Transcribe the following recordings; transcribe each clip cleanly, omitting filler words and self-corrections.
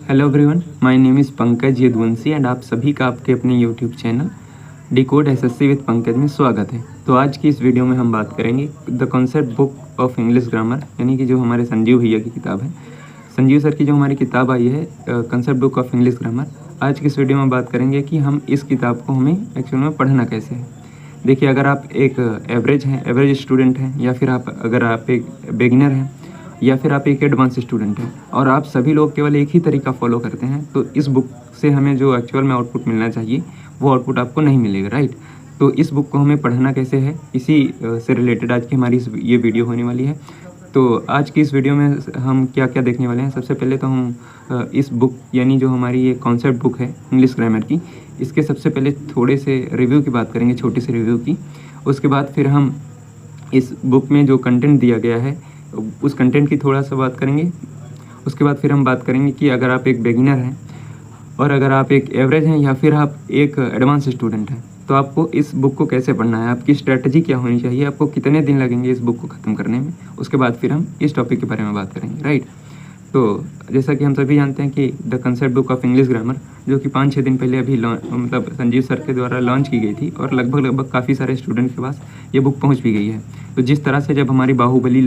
Hello everyone, my name is Pankaj Yaduvanshi and आप सभी का आपके अपने YouTube channel decode SSC with Pankaj में स्वागत है। तो आज की इस वीडियो में हम बात करेंगे the concept book of English grammar, यानी कि जो हमारे संजीव भैया की किताब है, संजीव सर की जो हमारी किताब आई है concept book of English grammar. आज की इस वीडियो में बात करेंगे कि हम इस किताब को हमें एक्चुअल में पढ़ना कैसे है। देखिए, अगर आप एक एवरेज स्टूडेंट हैं, या फिर अगर आप एक बिगिनर हैं, या फिर आप एक एडवांस स्टूडेंट हैं और आप सभी लोग केवल एक ही तरीका फॉलो करते हैं, तो इस बुक से हमें जो एक्चुअल में आउटपुट मिलना चाहिए वो आउटपुट आपको नहीं मिलेगा, राइट। तो इस बुक को हमें पढ़ना कैसे है, इसी से रिलेटेड आज की हमारी ये वीडियो होने वाली है। तो आज की इस वीडियो में हम क्या क्या देखने वाले हैं। सबसे पहले तो हम इस बुक, यानी जो हमारी ये कॉन्सेप्ट बुक है इंग्लिश ग्रामर की, इसके सबसे पहले थोड़े से रिव्यू की बात करेंगे, छोटे से रिव्यू की। उसके बाद फिर हम इस बुक में जो कंटेंट दिया गया है उस कंटेंट की थोड़ा सा बात करेंगे। उसके बाद फिर हम बात करेंगे कि अगर आप एक बिगिनर हैं और अगर आप एक एवरेज हैं या फिर आप एक एडवांस स्टूडेंट हैं, तो आपको इस बुक को कैसे पढ़ना है, आपकी स्ट्रेटजी क्या होनी चाहिए, आपको कितने दिन लगेंगे इस बुक को ख़त्म करने में। उसके बाद फिर हम इस टॉपिक के बारे में बात करेंगे, राइट। तो जैसा कि हम सभी जानते हैं कि the concept book of English grammar, जो कि 5-6 दिन पहले अभी मतलब संजीव सर के द्वारा लॉन्च की गई थी और लगभग काफ़ी सारे स्टूडेंट के पास ये बुक पहुंच भी गई है। तो जिस तरह से जब हमारी बाहुबली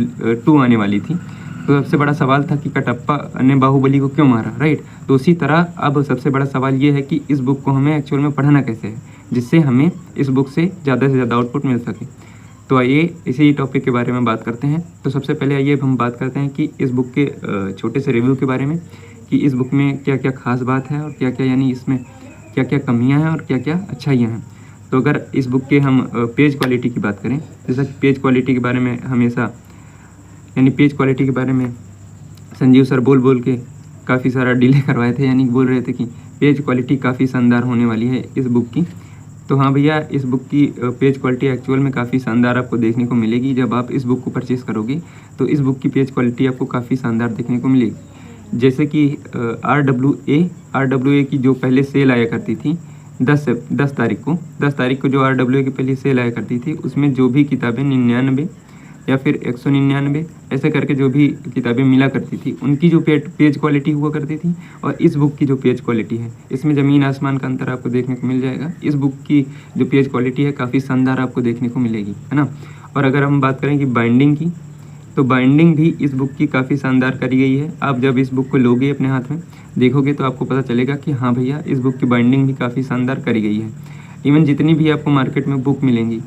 2 आने वाली थी, तो सबसे बड़ा सवाल था कि कटप्पा ने बाहुबली को क्यों मारा, राइट। तो उसी तरह अब सबसे बड़ा सवाल ये है कि इस बुक को हमें एक्चुअल में पढ़ना कैसे है, जिससे हमें इस बुक से ज़्यादा आउटपुट मिल सके। तो आइए इसी टॉपिक के बारे में बात करते हैं। तो सबसे पहले आइए हम बात करते हैं कि इस बुक के छोटे से रिव्यू के बारे में, कि इस बुक में क्या क्या खास बात है और क्या क्या, यानी इसमें क्या क्या कमियां हैं और क्या क्या अच्छाइयां हैं। तो अगर इस बुक के हम पेज क्वालिटी की बात करें, जैसा कि पेज क्वालिटी के बारे में हमेशा, यानी पेज क्वालिटी के बारे में संजीव सर बोल के काफ़ी सारा डिले करवाए थे, यानी बोल रहे थे कि पेज क्वालिटी काफ़ी शानदार होने वाली है इस बुक की। तो हाँ भैया, इस बुक की पेज क्वालिटी एक्चुअल में काफ़ी शानदार आपको देखने को मिलेगी। जब आप इस बुक को परचेज़ करोगे तो इस बुक की पेज क्वालिटी आपको काफ़ी शानदार देखने को मिलेगी। जैसे कि RWA की जो पहले सेल आया करती थी 10 तारीख को जो RWA की पहली सेल आया करती थी, उसमें जो भी किताबें 99 या फिर 199 ऐसे करके जो भी किताबें मिला करती थी, उनकी जो पेज क्वालिटी हुआ करती थी और इस बुक की जो पेज क्वालिटी है, इसमें ज़मीन आसमान का अंतर आपको देखने को मिल जाएगा। इस बुक की जो पेज क्वालिटी है काफ़ी शानदार आपको देखने को मिलेगी, है ना। और अगर हम बात करें कि बाइंडिंग की, तो बाइंडिंग भी इस बुक की काफ़ी शानदार करी गई है। आप जब इस बुक को लोगे अपने हाथ में, देखोगे तो आपको पता चलेगा कि हाँ भैया, इस बुक की बाइंडिंग भी काफ़ी शानदार करी गई है। इवन जितनी भी आपको मार्केट में बुक मिलेंगी,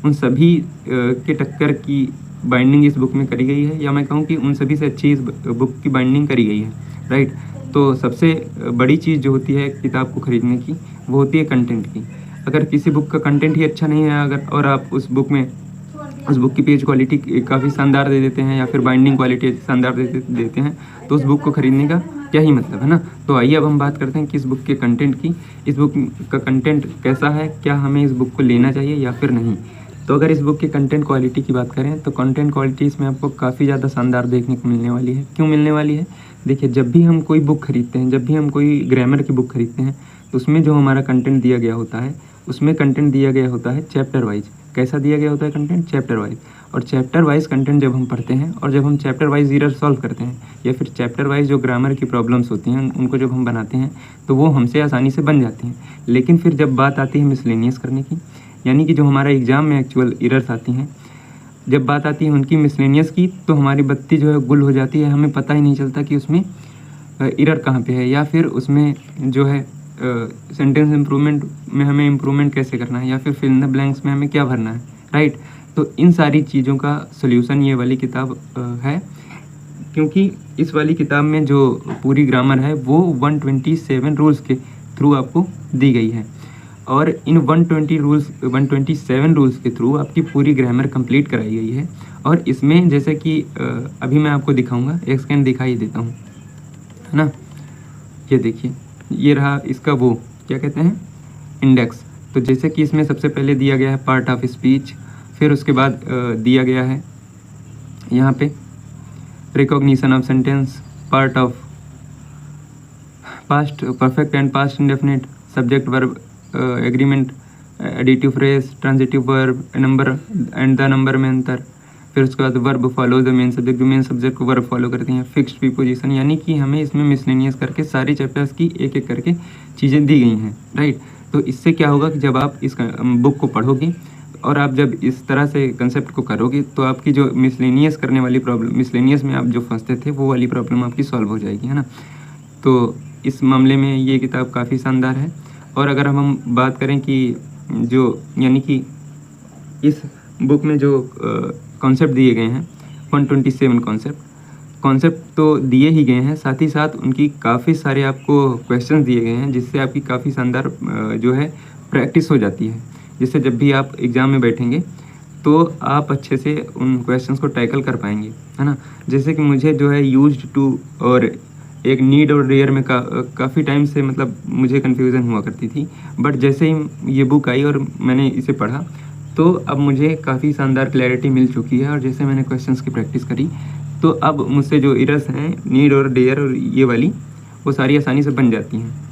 उन सभी के टक्कर की बाइंडिंग इस बुक में करी गई है, या मैं कहूँ कि उन सभी से अच्छी इस बुक की बाइंडिंग करी गई है, राइट। तो सबसे बड़ी चीज़ जो होती है किताब को ख़रीदने की, वो होती है कंटेंट की। अगर किसी बुक का कंटेंट ही अच्छा नहीं है, अगर और आप उस बुक की पेज क्वालिटी काफ़ी शानदार दे देते हैं या फिर बाइंडिंग क्वालिटी शानदार देते हैं, तो उस बुक को ख़रीदने का क्या ही मतलब, है ना। तो आइए अब हम बात करते हैं कि इस बुक के कंटेंट की। इस बुक का कंटेंट कैसा है, क्या हमें इस बुक को लेना चाहिए या फिर नहीं। तो अगर इस बुक की कंटेंट क्वालिटी की बात करें, तो कंटेंट क्वालिटी इसमें आपको काफ़ी ज़्यादा शानदार देखने को मिलने वाली है। क्यों मिलने वाली है? देखिए, जब भी हम कोई बुक खरीदते हैं, जब भी हम कोई ग्रामर की बुक खरीदते हैं, तो उसमें जो हमारा कंटेंट दिया गया होता है, उसमें कंटेंट दिया गया होता है चैप्टर वाइज। कैसा दिया गया होता है कंटेंट? Chapter wise. और चैप्टर वाइज कंटेंट जब हम पढ़ते हैं और जब हम चैप्टर वाइज एरर सॉल्व करते हैं, या फिर चैप्टर वाइज जो ग्रामर की प्रॉब्लम्स होती हैं उनको जब हम बनाते हैं, तो वो हमसे आसानी से बन जाती हैं। लेकिन फिर जब बात आती है मिसलेनियस करने की, यानी कि जो हमारा एग्ज़ाम में एक्चुअल एरर्स आती हैं, जब बात आती है उनकी मिसलेनियस की, तो हमारी बत्ती जो है गुल हो जाती है। हमें पता ही नहीं चलता कि उसमें एरर कहाँ पे है, या फिर उसमें जो है सेंटेंस इम्प्रूवमेंट में हमें इम्प्रूवमेंट कैसे करना है, या फिर फिल इन द ब्लैंक्स में हमें क्या भरना है, राइट। तो इन सारी चीज़ों का सोल्यूशन ये वाली किताब है, क्योंकि इस वाली किताब में जो पूरी ग्रामर है वो 127 रूल्स के थ्रू आपको दी गई है, और इन 127 रूल्स के थ्रू आपकी पूरी ग्रामर कंप्लीट कराई गई है। और इसमें जैसे कि अभी मैं आपको दिखाऊंगा, एक सेकंड दिखाई देता हूँ, है ना। ये देखिए, ये रहा इसका वो क्या कहते हैं, इंडेक्स। तो जैसे कि इसमें सबसे पहले दिया गया है पार्ट ऑफ स्पीच, फिर उसके बाद दिया गया है यहाँ पे recognition of sentence, part of past perfect and past indefinite, subject verb agreement, additive phrase, transitive verb, number and the number में अंतर, फिर उसके बाद verb follow the main subject, जो मेन सब्जेक्ट को वर्ब फॉलो करती हैं। फिक्स्ड प्रीपोजिशन, यानी कि हमें इसमें मिसलेनियस करके सारी चैप्टर्स की एक एक करके चीज़ें दी गई हैं, राइट। तो इससे क्या होगा कि जब आप इस बुक को पढ़ोगे और आप जब इस तरह से कंसेप्ट को करोगे तो आपकी जो मिसलेनियस करने वाली प्रॉब्लम, मिसलेनियस में आप जो फंसते थे वो वाली प्रॉब्लम आपकी सॉल्व हो जाएगी, है ना। तो इस मामले में ये किताब काफ़ी शानदार है। और अगर हम बात करें कि जो यानी कि इस बुक में जो कॉन्सेप्ट दिए गए हैं 127 कॉन्सेप्ट तो दिए ही गए हैं, साथ ही साथ उनकी काफ़ी सारे आपको क्वेश्चंस दिए गए हैं, जिससे आपकी काफ़ी शानदार जो है प्रैक्टिस हो जाती है, जिससे जब भी आप एग्ज़ाम में बैठेंगे तो आप अच्छे से उन क्वेश्चंस को टैकल कर पाएंगे, है ना। जैसे कि मुझे जो है यूज्ड टू और एक नीड और रेयर में काफ़ी टाइम से मतलब मुझे कन्फ्यूज़न हुआ करती थी, बट जैसे ही ये बुक आई और मैंने इसे पढ़ा तो अब मुझे काफ़ी शानदार क्लैरिटी मिल चुकी है। और जैसे मैंने क्वेश्चंस की प्रैक्टिस करी तो अब मुझसे जो इरर्स हैं नीड और डेयर और ये वाली, वो सारी आसानी से बन जाती हैं।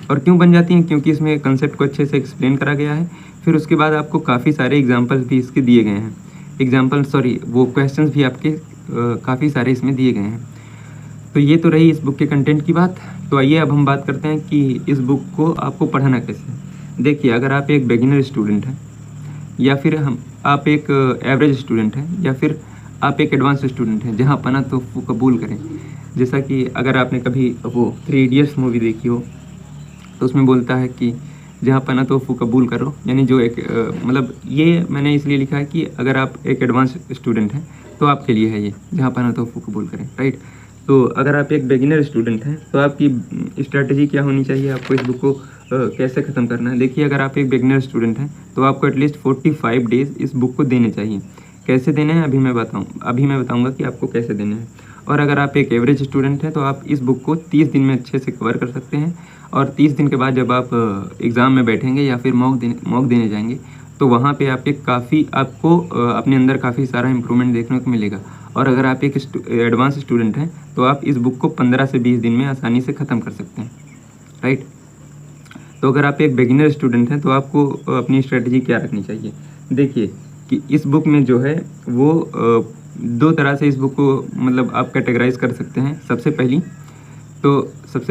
और क्यों बन जाती हैं? क्योंकि इसमें कंसेप्ट को अच्छे से एक्सप्लेन करा गया है। फिर उसके बाद आपको काफ़ी सारे एग्जांपल्स भी इसके दिए गए हैं, वो क्वेश्चंस भी आपके काफ़ी सारे इसमें दिए गए हैं। तो ये तो रही इस बुक के कंटेंट की बात। तो आइए अब हम बात करते हैं कि इस बुक को आपको पढ़ना कैसे है। देखिए, अगर आप एक बिगिनर स्टूडेंट हैं, या फिर आप एक एवरेज स्टूडेंट हैं, या फिर आप एक एडवांस स्टूडेंट हैं, जहाँ पना तो वो कबूल करें। जैसा कि अगर आपने कभी वो 3 इडियट्स मूवी देखी हो तो उसमें बोलता है कि जहाँ पना तो वो कबूल करो, यानी जो एक मतलब ये मैंने इसलिए लिखा है कि अगर आप एक एडवांस स्टूडेंट हैं तो आपके लिए है ये, जहाँ पना तो वो कबूल करें, राइट। तो अगर आप एक बिगिनर स्टूडेंट हैं तो आपकी स्ट्रैटेजी क्या होनी चाहिए, आपको इस बुक को कैसे ख़त्म करना है। देखिए, अगर आप एक बिगिनर स्टूडेंट हैं तो आपको एटलीस्ट 45 डेज़ इस बुक को देने चाहिए। कैसे देने हैं अभी मैं बताऊंगा कि आपको कैसे देने हैं। और अगर आप एक एवरेज स्टूडेंट हैं तो आप इस बुक को 30 दिन में अच्छे से कवर कर सकते हैं। और 30 दिन के बाद जब आप एग्ज़ाम में बैठेंगे या फिर मॉक देने जाएंगे तो वहाँ पे आपको अपने अंदर काफ़ी सारा इम्प्रूवमेंट देखने को मिलेगा। और अगर आप एक एडवांस स्टूडेंट हैं तो आप इस बुक को 15 से 20 दिन में आसानी से ख़त्म कर सकते हैं, राइट। तो अगर आप एक बिगिनर स्टूडेंट हैं तो आपको अपनी स्ट्रेटजी क्या रखनी चाहिए। देखिए कि इस बुक में जो है वो 2 तरह से इस बुक को मतलब आप कैटेगराइज कर सकते हैं। सबसे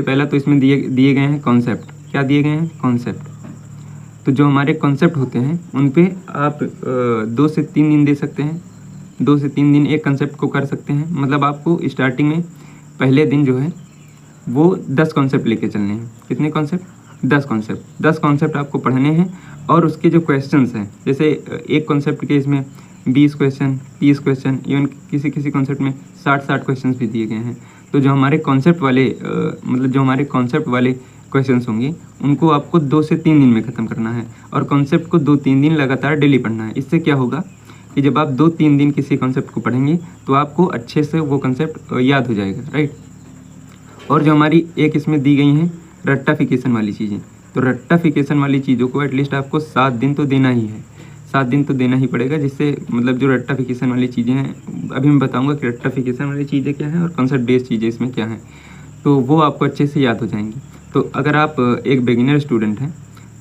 पहला तो इसमें दिए गए हैं कॉन्सेप्ट। क्या दिए गए हैं? कॉन्सेप्ट। तो जो हमारे कॉन्सेप्ट होते हैं उन पे आप 2 से 3 दिन दे सकते हैं। 2 से 3 दिन एक कंसेप्ट को कर सकते हैं। मतलब आपको स्टार्टिंग में पहले दिन जो है वो 10 कॉन्सेप्ट लेके चलने हैं। कितने कॉन्सेप्ट? 10 कॉन्सेप्ट आपको पढ़ने हैं। और उसके जो क्वेश्चंस हैं, जैसे एक कॉन्सेप्ट के इसमें 20 क्वेश्चन, 30 क्वेश्चन, इवन किसी कॉन्सेप्ट में 60 क्वेश्चन भी दिए गए हैं। तो जो हमारे कॉन्सेप्ट वाले क्वेश्चंस होंगे उनको आपको 2 से 3 दिन में ख़त्म करना है। और कॉन्सेप्ट को 2-3 दिन लगातार डेली पढ़ना है। इससे क्या होगा कि जब आप 2-3 दिन किसी कॉन्सेप्ट को पढ़ेंगे तो आपको अच्छे से वो कॉन्सेप्ट याद हो जाएगा, राइट। और जो हमारी एक इसमें दी गई हैं रट्टाफिकेशन वाली चीज़ें, तो रट्टाफिकेशन वाली चीज़ों को एटलीस्ट आपको 7 दिन तो देना ही है। 7 दिन तो देना ही पड़ेगा, जिससे मतलब जो रट्टाफिकेशन वाली चीज़ें हैं, अभी मैं बताऊंगा कि रट्टाफिकेशन वाली चीज़ें क्या हैं और कॉन्सेप्ट बेस्ड चीज़ें इसमें क्या हैं, तो वो आपको अच्छे से याद हो जाएंगी। तो अगर आप एक बिगिनर स्टूडेंट हैं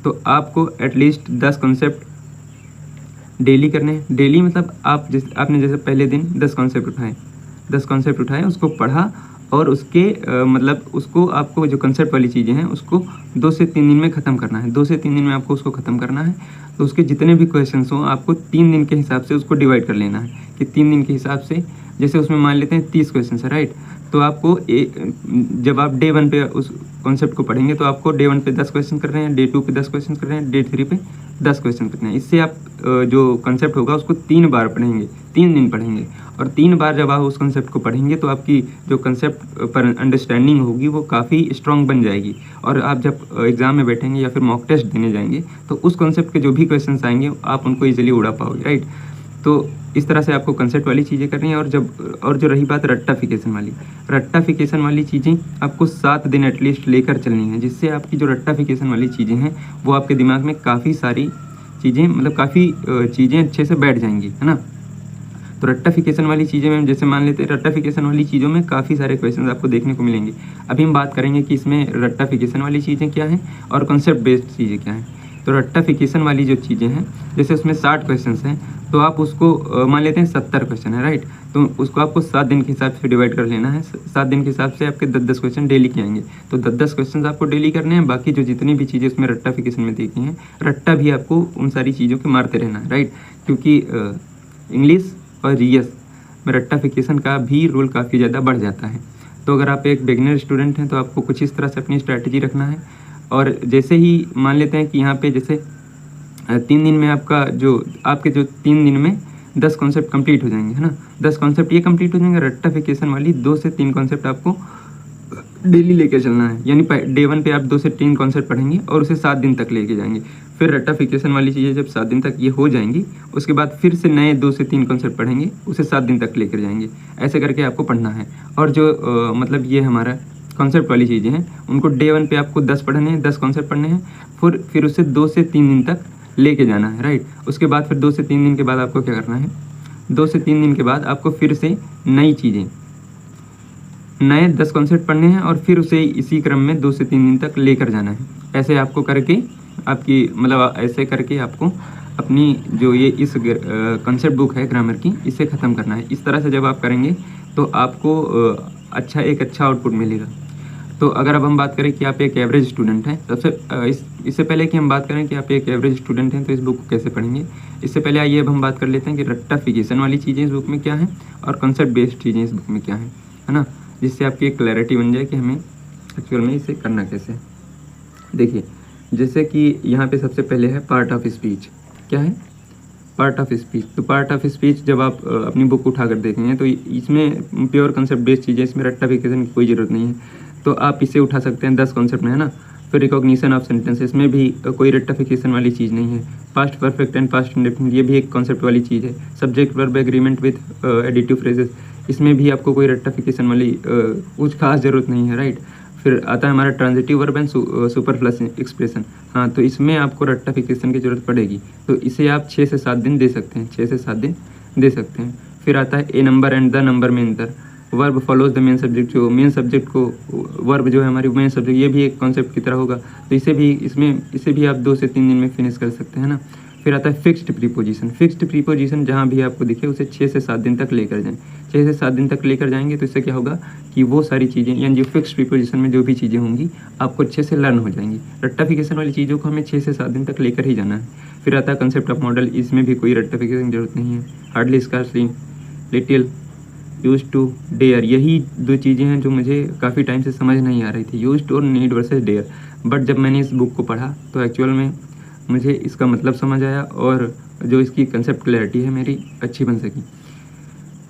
तो आपको एटलीस्ट 10 कॉन्सेप्ट डेली करने हैं। डेली मतलब आपने जैसे पहले दिन 10 कॉन्सेप्ट उठाए, उसको पढ़ा और उसके मतलब उसको आपको जो कंसेप्ट वाली चीज़ें हैं उसको 2 से 3 दिन में ख़त्म करना है। 2 से 3 दिन में आपको उसको ख़त्म करना है। तो उसके जितने भी क्वेश्चंस हों आपको 3 दिन के हिसाब से उसको डिवाइड कर लेना है कि 3 दिन के हिसाब से, जैसे उसमें मान लेते हैं 30 क्वेश्चन है, राइट। तो आपको जब आप डे 1 पे उस कॉन्सेप्ट को पढ़ेंगे तो आपको डे 1 पे 10 क्वेश्चन कर रहे हैं, डे 2 पे 10 क्वेश्चन कर रहे हैं, डे 3 पे 10 क्वेश्चन करते हैं। इससे आप जो कंसेप्ट होगा उसको 3 बार पढ़ेंगे, 3 दिन पढ़ेंगे। और 3 बार जब आप उस कंसेप्ट को पढ़ेंगे तो आपकी जो कंसेप्ट पर अंडरस्टैंडिंग होगी वो काफ़ी स्ट्रॉन्ग बन जाएगी। और आप जब एग्ज़ाम में बैठेंगे या फिर मॉक टेस्ट देने जाएंगे तो उस कंसेप्ट के जो भी क्वेश्चन आएंगे आप उनको ईजिली उड़ा पाओगे, राइट। तो इस तरह से आपको कंसेप्ट वाली चीज़ें करनी है। और जो रही बात रट्टाफिकेशन वाली चीज़ें आपको 7 दिन एटलीस्ट लेकर चलनी है, जिससे आपकी जो रट्टाफिकेशन वाली चीज़ें हैं वो आपके दिमाग में काफ़ी सारी चीज़ें मतलब काफ़ी चीज़ें अच्छे से बैठ जाएंगी, है ना। तो रट्टाफिकेशन वाली चीज़ें में जैसे मान लेते हैं, रट्टाफिकेशन वाली चीज़ों में काफ़ी सारे क्वेश्चन आपको देखने को मिलेंगे। अभी हम बात करेंगे कि इसमें रट्टाफिकेशन वाली चीज़ें क्या हैं और कॉन्सेप्ट बेस्ड चीज़ें क्या हैं। तो रट्टाफिकेशन वाली जो चीज़ें हैं, जैसे उसमें 60 क्वेश्चन हैं, तो आप उसको मान लेते हैं 70 क्वेश्चन है, राइट। तो उसको आपको 7 दिन के हिसाब से डिवाइड कर लेना है। 7 दिन के हिसाब से आपके 10-10 क्वेश्चन डेली के आएंगे। तो 10-10 क्वेश्चन आपको डेली करने हैं। बाकी जो जितनी भी चीज़ें उसमें रट्टाफिकेशन में देखी हैं, रट्टा भी आपको उन सारी चीज़ों के मारते रहना है, राइट। क्योंकि इंग्लिश और जीएस में रट्टाफिकेशन का भी रोल काफ़ी ज़्यादा बढ़ जाता है। तो अगर आप एक बिगिनर स्टूडेंट हैं तो आपको कुछ इस तरह से अपनी स्ट्रैटेजी रखना है। और जैसे ही मान लेते हैं कि यहाँ पे जैसे 3 दिन में आपके जो 3 दिन में 10 कॉन्सेप्ट कंप्लीट हो जाएंगे, है ना। 10 कॉन्सेप्ट ये कंप्लीट हो जाएंगे। रट्टाफिकेशन वाली 2 से 3 कॉन्सेप्ट आपको डेली लेके चलना है। यानी डे 1 पे आप 2 से 3 कॉन्सेप्ट पढ़ेंगे और उसे 7 दिन तक लेके जाएंगे। फिर रट्टाफिकेशन वाली चीज़ें जब 7 दिन तक ये हो जाएंगी, उसके बाद फिर से नए 2 से 3 कॉन्सेप्ट पढ़ेंगे, उसे 7 दिन तक लेकर जाएंगे। ऐसे करके आपको पढ़ना है। और जो मतलब ये हमारा कॉन्सेप्ट वाली चीज़ें हैं, उनको डे 1 पे आपको 10 पढ़ने हैं, 10 कॉन्सेप्ट पढ़ने हैं। फिर उसे 2 से 3 दिन तक लेके जाना है, राइट। उसके बाद फिर 2 से 3 दिन के बाद आपको क्या करना है, 2 से 3 दिन के बाद आपको फिर से नई चीज़ें, नए 10 कॉन्सेप्ट पढ़ने हैं और फिर उसे इसी क्रम में 2 से 3 दिन तक लेकर जाना है। ऐसे आपको करके आपकी मतलब ऐसे करके आपको अपनी जो ये इस कॉन्सेप्ट बुक है ग्रामर की, इसे ख़त्म करना है। इस तरह से जब आप करेंगे तो आपको एक अच्छा आउटपुट मिलेगा। तो अगर अब हम बात करें कि आप एक एवरेज स्टूडेंट हैं, इससे पहले कि हम बात करें कि आप एक एवरेज स्टूडेंट हैं तो इस बुक को कैसे पढ़ेंगे, इससे पहले आइए अब हम बात कर लेते हैं कि रट्टाफिकेशन वाली चीज़ें इस बुक में क्या हैं और कॉन्सेप्ट बेस्ड चीज़ें इस बुक में क्या हैं, है ना। जिससे आपकी एक क्लैरिटी बन जाए कि हमें एक्चुअल में इसे करना कैसे है। देखिए, जैसे कि यहाँ पे सबसे पहले है पार्ट ऑफ स्पीच। क्या है पार्ट ऑफ स्पीच? तो पार्ट ऑफ स्पीच जब आप अपनी बुक उठाकर देखेंगे तो इसमें प्योर कॉन्सेप्ट बेस्ड चीज़ें, इसमें रट्टाफिकेशन की कोई ज़रूरत नहीं है। तो आप इसे उठा सकते हैं, 10 कॉन्सेप्ट में, है ना। फिर रिकॉग्निशन ऑफ सेंटेंस, इसमें भी कोई रट्टाफिकेशन वाली चीज़ नहीं है। Past perfect and past indefinite, ये भी एक कॉन्सेप्ट वाली चीज़ है। Subject verb agreement with additive phrases, इसमें भी आपको कोई रट्टाफिकेशन वाली कुछ खास ज़रूरत नहीं है, राइट। फिर आता है हमारा ट्रांजिटिव वर्ब एंड सुपरफ्लस एक्सप्रेशन। हाँ, तो इसमें आपको रट्टाफिकेशन की ज़रूरत पड़ेगी। तो इसे आप 6 से 7 दिन दे सकते हैं, 6 से 7 दिन दे सकते हैं। फिर आता है ए नंबर एंड द नंबर में अंतर। Verb follows the main subject, जो मेन सब्जेक्ट को वर्ब जो है हमारी मेन सब्जेक्ट, ये भी एक कॉन्सेप्ट की तरह होगा। तो इसे भी आप 2 से 3 दिन में फिनिश कर सकते हैं ना। फिर आता है फिक्स्ड प्रीपोजिशन। फिक्स्ड प्रीपोजिशन जहाँ भी आपको दिखे उसे 6 से 7 दिन तक लेकर जाएं। 6 से 7 दिन तक लेकर जाएंगे तो इससे क्या होगा कि वो सारी चीज़ें, यानी जो फिक्स्ड प्रीपोजिशन में जो भी चीज़ें होंगी आपको अच्छे से लर्न हो जाएंगी। रट्टाफिकेशन वाली चीज़ों को हमें 6 से 7 दिन तक लेकर ही जाना है। फिर आता है कंसेप्ट ऑफ मॉडल, इसमें भी कोई रट्टाफिकेशन की जरूरत नहीं है। Hardly, scarcely, little, use to, dare, यही 2 चीज़ें हैं जो मुझे काफ़ी टाइम से समझ नहीं आ रही थी, यूज टू और नीड वर्सेस डेयर। बट जब मैंने इस बुक को पढ़ा तो एक्चुअल में मुझे इसका मतलब समझ आया और जो इसकी कंसेप्ट क्लैरिटी है मेरी अच्छी बन सकी।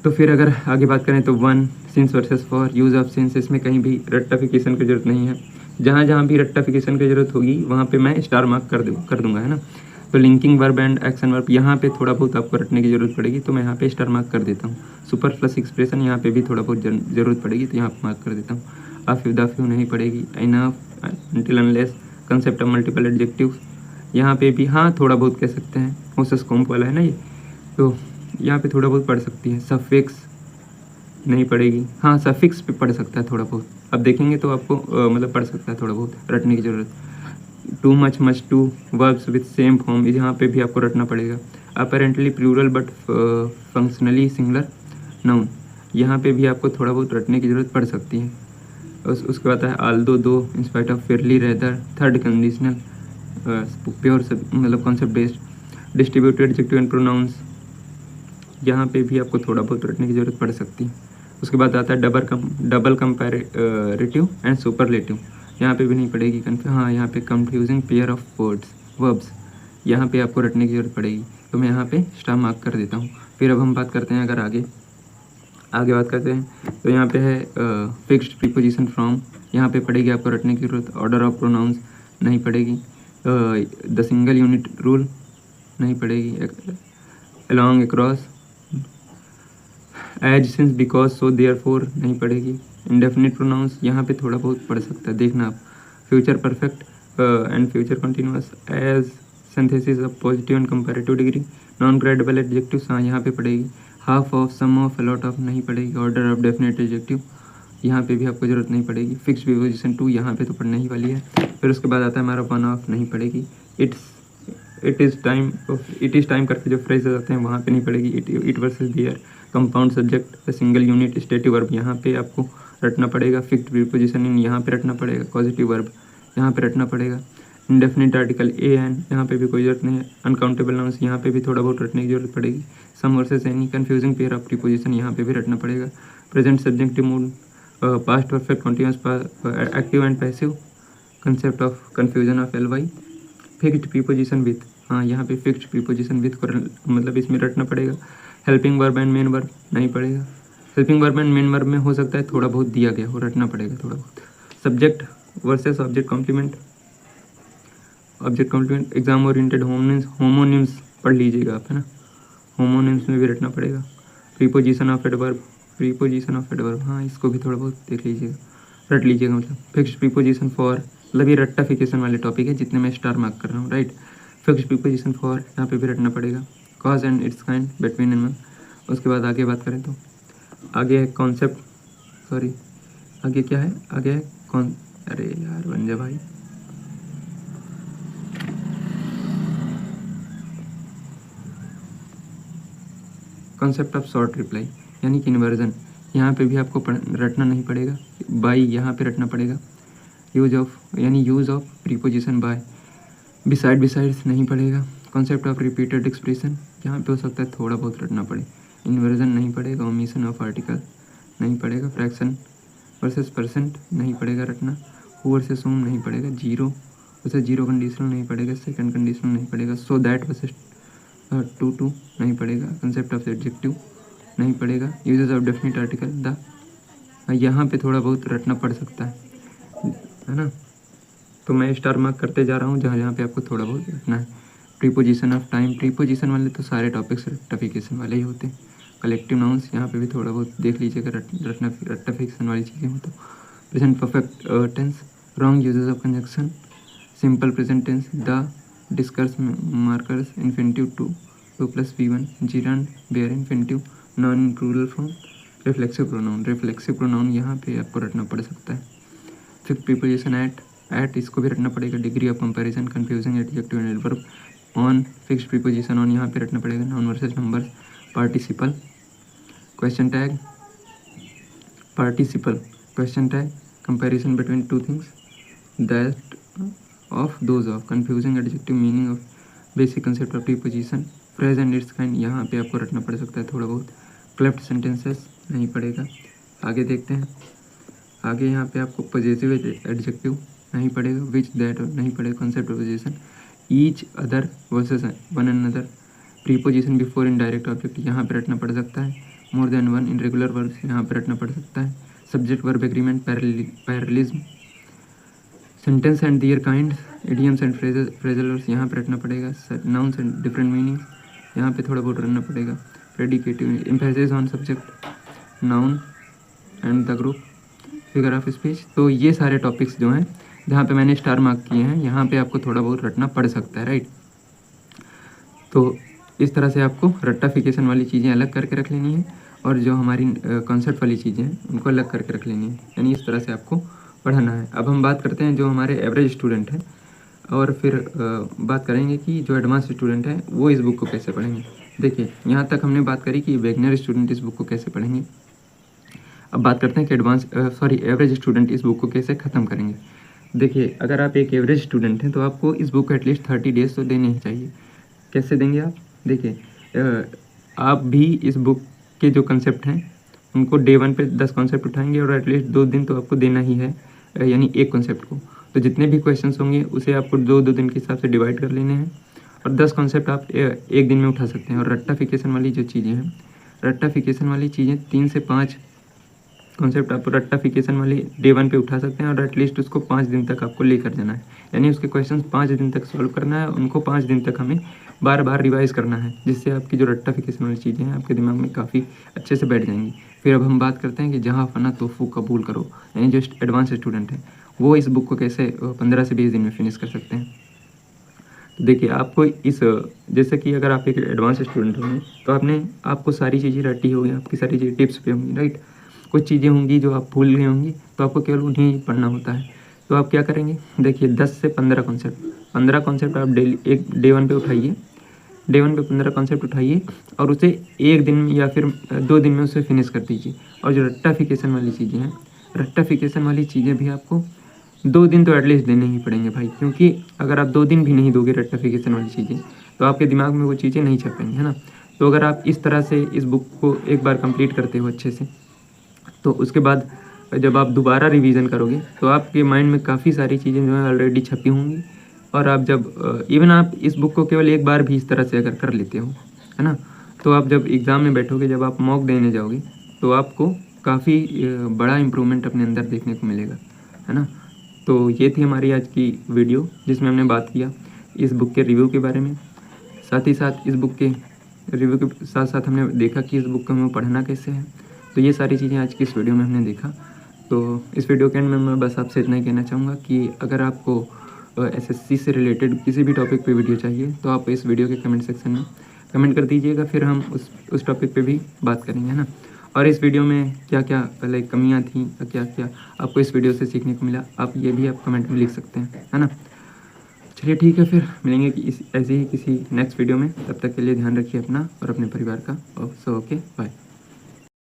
तो फिर अगर आगे बात करें तो 1 since versus for, use of since, इसमें कहीं भी रट्टाफिकेशन की ज़रूरत नहीं है। जहाँ भी रट्टाफिकेशन की ज़रूरत होगी वहाँ पे मैं स्टार मार्क कर दूँगा, है ना। तो linking verb and action verb, यहाँ पे थोड़ा बहुत आपको रटने की ज़रूरत पड़ेगी, तो मैं यहाँ पे स्टार मार्क कर देता हूँ। सुपरफ्लस एक्सप्रेशन, यहाँ पे भी थोड़ा बहुत ज़रूरत पड़ेगी, तो यहाँ पे मार्क कर देता हूँ। आफ्यू दाफ्यू नहीं पड़ेगी। Enough, until unless, concept of multiple adjectives, यहाँ पे भी हाँ थोड़ा बहुत कह सकते हैं, होसस कॉम्प वाला है ना ये, तो यहाँ पे थोड़ा बहुत पढ़ सकती है। सफिक्स नहीं पड़ेगी, हाँ सफिक्स पे पढ़ सकता है थोड़ा बहुत, अब देखेंगे तो आपको मतलब पढ़ सकता है थोड़ा बहुत, रटने की ज़रूरत। Too much, much too, verbs with same form, यहाँ पे भी आपको रटना पड़ेगा। Apparently plural but functionally singular noun, यहाँ पे भी आपको थोड़ा बहुत रटने की ज़रूरत पड़ सकती है। उसके बाद है although, though, in spite of, fairly, rather, third conditional, pure मतलब concept based. Distributed adjective and pronouns, यहाँ पे भी आपको थोड़ा बहुत रटने की ज़रूरत पड़ सकती है। उसके बाद आता है डबल कंपैरेटिव एंड सुपरलेटिव, यहाँ पे भी नहीं पड़ेगी हाँ यहाँ पे कंफ्यूजिंग पेयर ऑफ वर्ब्स, यहाँ पे आपको रटने की ज़रूरत पड़ेगी, तो मैं यहाँ पे स्टार मार्क कर देता हूँ। फिर अब हम बात करते हैं, अगर आगे बात करते हैं तो यहाँ पे है फिक्स्ड प्रीपोजिशन फ्रॉम, यहाँ पे पड़ेगी आपको रटने की ज़रूरत। ऑर्डर ऑफ प्रोनाउंस नहीं पड़ेगी। द सिंगल यूनिट रूल नहीं पड़ेगी। Along, across, as, since, because, so, therefore नहीं पड़ेगी। इंडेफिनिट प्रोनाउंस यहाँ पे थोड़ा बहुत पढ़ सकता है, देखना आप। Future perfect and future continuous, as, synthesis of positive and comparative degree, non credible adjectives, हाँ यहाँ पे पड़ेगी। Half of, some of, a lot of नहीं पड़ेगी। ऑर्डर ऑफ डेफिनेट एडजेक्टिव यहाँ पे भी आपको ज़रूरत नहीं पड़ेगी। फिक्स प्रीपोजिशन टू यहाँ पे तो पढ़ने ही वाली है। फिर उसके बाद आता है हमारा वन ऑफ, नहीं पड़ेगी। इट इज़ टाइम करके जो फ्रेज आते हैं वहाँ पे नहीं पड़ेगी। It versus there, compound subject, single unit, stative verb यहाँ पे आपको रटना पड़ेगा। फिक्स्ड प्रीपोजिशन इन यहाँ पे रटना पड़ेगा। पॉजिटिव वर्ब यहाँ पे रटना पड़ेगा। इंडेफिनिट आर्टिकल ए एन यहाँ पे भी कोई जरूरत नहीं है। अनकाउंटेबल नाउंस यहाँ पे भी थोड़ा बहुत रटने की जरूरत पड़ेगी। Some versus any, confusing pair of preposition यहाँ पे भी रटना पड़ेगा। Present subjunctive mood, past perfect, continuous, active and passive, concept of confusion of L Y. Fixed preposition with, हाँ यहाँ पे फिक्स्ड प्रीपोजिशन विथ को मतलब इसमें रटना पड़ेगा। Helping verb and main verb नहीं पड़ेगा। Helping verb and main verb में हो सकता है थोड़ा बहुत दिया गया हो, रटना पड़ेगा थोड़ा बहुत। Subject versus object complement, exam oriented homonyms पढ़ लीजिएगा आप, है ना। होमोनिम्स में भी रटना पड़ेगा। प्रीपोजिशन ऑफ एडवर्ब, हाँ इसको भी थोड़ा बहुत देख लीजिएगा, रट लीजिएगा। मतलब फिक्स्ड प्रीपोजिशन फॉर, मतलब ये रट्टाफिकेशन वाले टॉपिक है जितने मैं स्टार मार्क कर रहा हूँ, राइट। फिक्स्ड प्रीपोजिशन फॉर यहाँ पे भी रटना पड़ेगा। Cause and it's kind, between and one. उसके बाद आगे बात करें तो आगे है कॉन्सेप्ट, आगे क्या है, आगे है अरे यार बन जा भाई, कॉन्सेप्ट ऑफ शॉर्ट रिप्लाई यानी कि इन्वर्जन। यहाँ पे भी आपको रटना नहीं पड़ेगा। बाई यहाँ पे रटना पड़ेगा। Use of preposition by, besides नहीं पड़ेगा। कॉन्सेप्ट ऑफ रिपीटेड एक्सप्रेशन यहाँ पे हो सकता है थोड़ा बहुत रटना पड़े। इन्वर्जन नहीं पड़ेगा। ओमिशन ऑफ आर्टिकल नहीं पड़ेगा। फ्रैक्शन वर्सेस परसेंट नहीं पड़ेगा रटना। हु वर्सेस होम नहीं पड़ेगा। जीरो वर्सेस जीरो कंडीशनल नहीं पड़ेगा। सेकंड कंडीशनल नहीं पड़ेगा। सो दैट वर्सेस टू नहीं पड़ेगा। कंसेप्ट ऑफ एडजेक्टिव नहीं पड़ेगा। Uses of definite article the, यहाँ पे थोड़ा बहुत रटना पड़ सकता है ना। तो मैं स्टार मार्क करते जा रहा हूँ जहाँ पे आपको थोड़ा बहुत रटना है। प्रीपोजिशन ऑफ टाइम, प्रीपोजिशन वाले तो सारे टॉपिक्स रट्टाफिकेशन वाले ही होते हैं। कलेक्टिव नाउंस यहाँ पे भी थोड़ा बहुत देख लीजिएगा, रट्टाफिकेशन वाली चीज़ें हो तो। Present perfect tense, wrong uses of conjunction, simple present tense, the, discourse, markers, infinitive to plus V1, zero and, bare, infinitive, non plural form, reflexive pronoun यहाँ पे आपको रटना पड़ सकता है। फिफ्थ प्रीपोजिशन एट इसको भी रटना पड़ेगा। Degree of comparison, confusing adjective and adverb. On, fixed preposition on यहाँ पे रटना पड़ेगा। Noun versus numbers. Participle, question tag, comparison between two things, that of, those of, confusing adjective, meaning of, basic concept of preposition, phrase and it's kind यहाँ पे आपको रटना पड़ सकता है थोड़ा बहुत। क्लेफ्ट सेंटेंसेस नहीं पड़ेगा। आगे देखते हैं, आगे यहाँ पे आपको पॉजिटिव एडजेक्टिव नहीं पड़ेगा। विच, दैट नहीं पड़ेगा। Concept of position, each, other versus one another, preposition before indirect object यहाँ पे रटना पड़ सकता है। More than one, irregular verbs यहाँ पे रटना पड़ सकता है। Subject verb agreement, parallelism, sentence and their kind, idioms and phrasal verbs यहाँ पे रटना पड़ेगा। नाउन्स एंड डिफरेंट मीनिंग्स यहाँ पे थोड़ा बहुत रटना पड़ेगा। Predicative, emphasis on subject, noun and the group, figure of speech. तो ये सारे टॉपिक्स जो हैं जहाँ पे मैंने स्टार मार्क किए हैं यहाँ पे आपको थोड़ा बहुत रटना पड़ सकता है, राइट। तो इस तरह से आपको रट्टाफिकेशन वाली चीज़ें अलग करके रख लेनी है और जो हमारी कॉन्सेप्ट वाली चीज़ें हैं उनको अलग करके रख लेनी है, यानी इस तरह से आपको पढ़ना है। अब हम बात करते हैं जो हमारे एवरेज स्टूडेंट हैं और फिर बात करेंगे कि जो एडवांस स्टूडेंट हैं वो इस बुक को कैसे पढ़ेंगे। देखिए यहाँ तक हमने बात करी कि बिगिनर स्टूडेंट इस बुक को कैसे पढ़ेंगे। अब बात करते हैं कि एवरेज स्टूडेंट इस बुक को कैसे ख़त्म करेंगे। देखिए अगर आप एक एवरेज स्टूडेंट हैं तो आपको इस बुक को एटलीस्ट 30 डेज तो देने ही चाहिए। कैसे देंगे आप, देखिए आप भी इस बुक के जो कंसेप्ट हैं उनको डे 1 पे 10 कॉन्सेप्ट उठाएंगे और एटलीस्ट 2 दिन तो आपको देना ही है, यानी एक कॉन्सेप्ट को। तो जितने भी क्वेश्चंस होंगे उसे आपको 2-2 दिन के हिसाब से डिवाइड कर लेने हैं और 10 कॉन्सेप्ट आप एक दिन में उठा सकते हैं। और रट्टाफिकेशन वाली जो चीज़ें हैं, रट्टाफिकेशन वाली चीज़ें 3 से 5 कॉन्सेप्ट आप रट्टाफिकेशन वाली डे 1 पे उठा सकते हैं और एटलीस्ट उसको 5 दिन तक आपको लेकर जाना है, यानी उसके क्वेश्चंस 5 दिन तक सॉल्व करना है। उनको 5 दिन तक हमें बार बार रिवाइज करना है, जिससे आपकी जो रट्टाफिकेशन वाली चीज़ें हैं आपके दिमाग में काफ़ी अच्छे से बैठ जाएंगी। फिर अब हम बात करते हैं कि जहाँ फना तोफ़ू कबूल करो, यानी जो एडवांस स्टूडेंट हैं वो इस बुक को कैसे 15 से 20 दिन में फिनिश कर सकते हैं। तो देखिए आपको इस जैसे कि अगर आप एक एडवांस स्टूडेंट होंगे तो आपको सारी चीज़ें रटी होगी, आपकी सारी चीज़ें टिप्स पे होंगी, राइट। कुछ चीज़ें होंगी जो आप भूल गए होंगी, तो आपको केवल उन्हें पढ़ना होता है। तो आप क्या करेंगे, देखिए 10 से 15 कॉन्सेप्ट आप डेली एक डे 1 पे उठाइए। डे 1 पे 15 कॉन्सेप्ट उठाइए और उसे एक दिन में या फिर 2 दिन में उसे फिनिश कर दीजिए। और जो रट्टाफिकेशन वाली चीज़ें हैं, रट्टाफिकेशन वाली चीज़ें भी आपको 2 दिन तो एटलीस्ट देने ही पड़ेंगे भाई, क्योंकि अगर आप 2 दिन भी नहीं दोगे रट्टाफिकेशन वाली चीज़ें तो आपके दिमाग में वो चीज़ें नहीं छपेंगी, है ना। तो अगर आप इस तरह से इस बुक को एक बार कंप्लीट करते हो अच्छे से, तो उसके बाद जब आप दोबारा रिवीजन करोगे तो आपके माइंड में काफ़ी सारी चीज़ें जो है ऑलरेडी छपी होंगी। और आप जब इवन आप इस बुक को केवल एक बार भी इस तरह से अगर कर लेते हो, है ना, तो आप जब एग्ज़ाम में बैठोगे, जब आप मॉक देने जाओगे, तो आपको काफ़ी बड़ा इम्प्रूवमेंट अपने अंदर देखने को मिलेगा, है ना। तो ये थी हमारी आज की वीडियो जिसमें हमने बात किया इस बुक के रिव्यू के बारे में। साथ ही साथ इस बुक के रिव्यू के साथ साथ हमने देखा कि इस बुक को हमें पढ़ना कैसे है। तो ये सारी चीज़ें आज की इस वीडियो में हमने देखा। तो इस वीडियो के एंड में मैं बस आपसे इतना ही कहना चाहूँगा कि अगर आपको एसएससी से रिलेटेड किसी भी टॉपिक पे वीडियो चाहिए तो आप इस वीडियो के कमेंट सेक्शन में कमेंट कर दीजिएगा, फिर हम उस टॉपिक पे भी बात करेंगे, है ना। और इस वीडियो में क्या क्या पहले कमियाँ थी या क्या क्या आपको इस वीडियो से सीखने को मिला, आप ये भी आप कमेंट में लिख सकते हैं, है ना। चलिए ठीक है, फिर मिलेंगे कि ऐसे ही किसी नेक्स्ट वीडियो में। तब तक के लिए ध्यान रखिए अपना और अपने परिवार का। Okay bye.